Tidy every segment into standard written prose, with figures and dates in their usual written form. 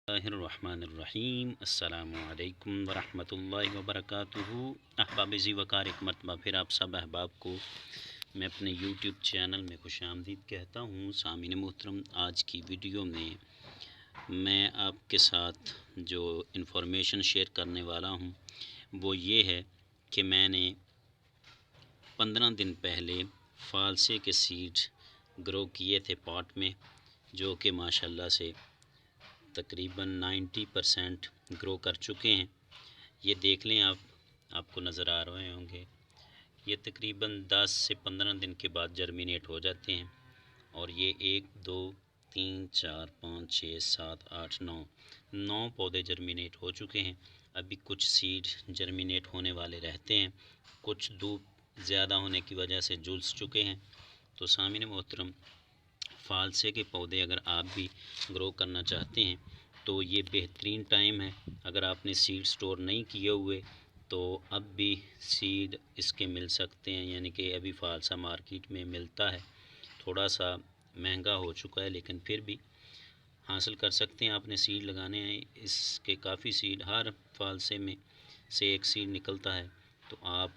बिस्मिल्लाहिर्रहमानिर्रहीम अस्सलामुअलैकुम वरहमतुल्लाहि वबरकातुहू। अहबाब ज़ी वक़ार एक मरतबा फिर आप सब अहबाब को मैं अपने यूट्यूब चैनल में खुशामदीद कहता हूँ। सामीन मोहतरम, आज की वीडियो में मैं आपके साथ जो इन्फॉर्मेशन शेयर करने वाला हूँ वो ये है कि मैंने 15 दिन पहले फ़ालसे के सीड ग्रो किए थे पॉट में, जो कि माशाल्लाह से तकरीबन 90% ग्रो कर चुके हैं। ये देख लें आपको नज़र आ रहे होंगे। ये तकरीबन 10 से 15 दिन के बाद जर्मिनेट हो जाते हैं और ये 1 2 3 4 5 6 7 8 9 पौधे जर्मिनेट हो चुके हैं। अभी कुछ सीड जर्मिनेट होने वाले रहते हैं, कुछ धूप ज़्यादा होने की वजह से झुलस चुके हैं। तो सामीन मोहतरम, फ़ालसे के पौधे अगर आप भी ग्रो करना चाहते हैं तो ये बेहतरीन टाइम है। अगर आपने सीड स्टोर नहीं किए हुए तो अब भी सीड इसके मिल सकते हैं, यानी कि अभी फ़ालसा मार्केट में मिलता है। थोड़ा सा महंगा हो चुका है लेकिन फिर भी हासिल कर सकते हैं। आपने सीड लगाने हैं, इसके काफ़ी सीड हर फ़ालसे में से एक सीड निकलता है। तो आप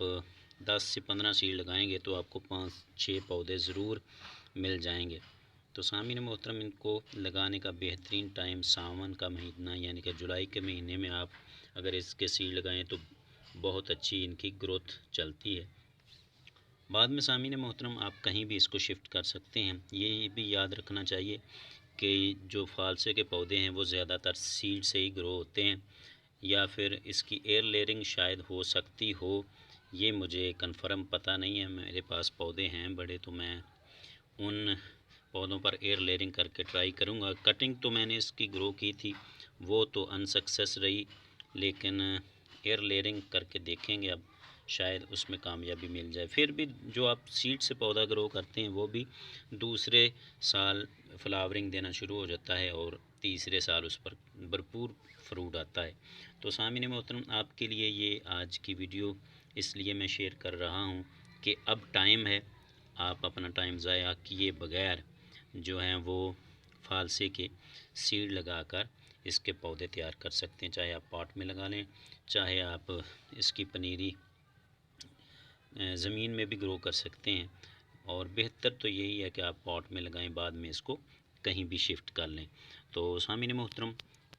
10 से 15 सीड लगाएंगे तो आपको 5-6 पौधे ज़रूर मिल जाएंगे। तो सामीन मोहतरम, इनको लगाने का बेहतरीन टाइम सावन का महीना यानी कि जुलाई के महीने में आप अगर इसके सीड लगाएं तो बहुत अच्छी इनकी ग्रोथ चलती है। बाद में सामीन मोहतरम आप कहीं भी इसको शिफ्ट कर सकते हैं। ये भी याद रखना चाहिए कि जो फ़ालसे के पौधे हैं वो ज़्यादातर सीड से ही ग्रो होते हैं, या फिर इसकी एयर लेयरिंग शायद हो सकती हो, ये मुझे कंफर्म पता नहीं है। मेरे पास पौधे हैं बड़े, तो मैं उन पौधों पर एयर लेयरिंग करके ट्राई करूँगा। कटिंग तो मैंने इसकी ग्रो की थी, वो तो अनसक्सेस रही, लेकिन एयर लेयरिंग करके देखेंगे, अब शायद उसमें कामयाबी मिल जाए। फिर भी जो आप सीड से पौधा ग्रो करते हैं वो भी दूसरे साल फ्लावरिंग देना शुरू हो जाता है और तीसरे साल उस पर भरपूर फ्रूट आता है। तो सामीन मोहतरम, आपके लिए ये आज की वीडियो इसलिए मैं शेयर कर रहा हूँ कि अब टाइम है, आप अपना टाइम ज़ाया किए बगैर जो हैं वो फ़ालसे के सीड लगाकर इसके पौधे तैयार कर सकते हैं। चाहे आप पॉट में लगा लें, चाहे आप इसकी पनीरी ज़मीन में भी ग्रो कर सकते हैं, और बेहतर तो यही है कि आप पॉट में लगाएं, बाद में इसको कहीं भी शिफ्ट कर लें। तो सामीन मोहतरम,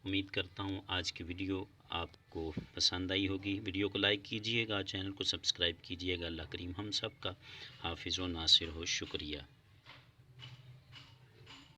उम्मीद करता हूँ आज की वीडियो आपको पसंद आई होगी। वीडियो को लाइक कीजिएगा, चैनल को सब्सक्राइब कीजिएगा। अल्लाह करीम हम सब का हाफिज़ व नासिर हो। शुक्रिया।